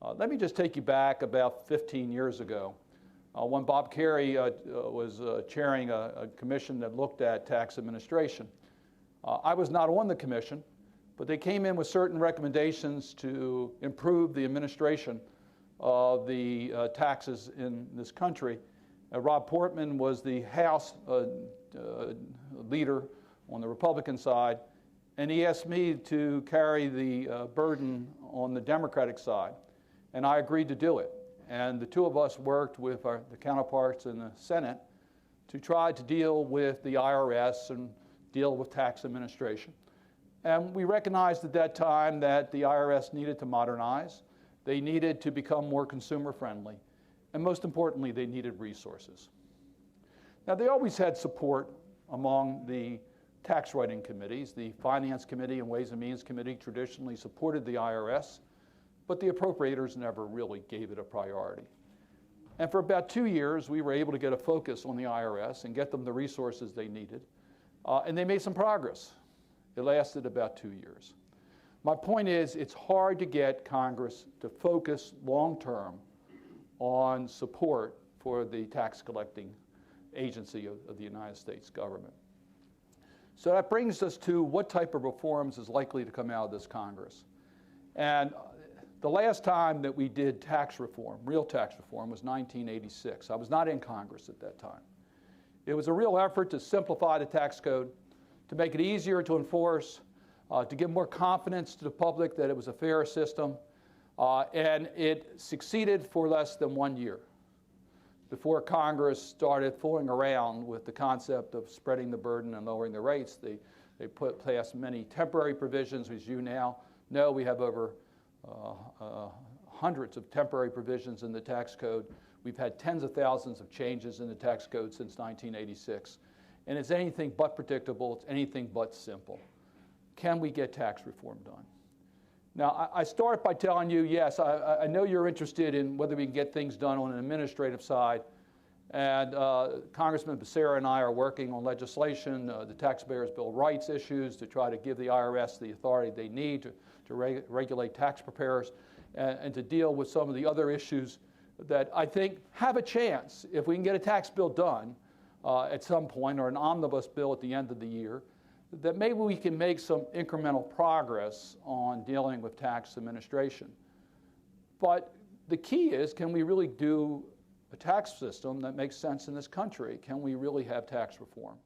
Let me just take you back about 15 years ago when Bob Kerrey was chairing a commission that looked at tax administration. I was not on the commission, but they came in with certain recommendations to improve the administration of the taxes in this country. Rob Portman was the House leader on the Republican side, and he asked me to carry the burden on the Democratic side, and I agreed to do it. And the two of us worked with the counterparts in the Senate to try to deal with the IRS and deal with tax administration. And we recognized at that time that the IRS needed to modernize, they needed to become more consumer friendly, and most importantly, they needed resources. Now, they always had support among the tax writing committees. The Finance Committee and Ways and Means Committee traditionally supported the IRS, but the appropriators never really gave it a priority. And for about 2 years, we were able to get a focus on the IRS and get them the resources they needed, and they made some progress. It lasted about 2 years. My point is, it's hard to get Congress to focus long-term on support for the tax collecting agency of the United States government. So that brings us to what type of reforms is likely to come out of this Congress. And the last time that we did tax reform, real tax reform, was 1986. I was not in Congress at that time. It was a real effort to simplify the tax code, to make it easier to enforce, to give more confidence to the public that it was a fair system, and it succeeded for less than 1 year before Congress started fooling around with the concept of spreading the burden and lowering the rates. They passed many temporary provisions. As you now know, we have over hundreds of temporary provisions in the tax code. We've had tens of thousands of changes in the tax code since 1986. And it's anything but predictable. It's anything but simple. Can we get tax reform done? Now, I start by telling you, yes, I know you're interested in whether we can get things done on an administrative side. And Congressman Becerra and I are working on legislation, the Taxpayers' Bill of Rights issues, to try to give the IRS the authority they need to regulate tax preparers and to deal with some of the other issues that I think have a chance, if we can get a tax bill done at some point, or an omnibus bill at the end of the year, that maybe we can make some incremental progress on dealing with tax administration. But the key is, can we really do a tax system that makes sense in this country? Can we really have tax reform?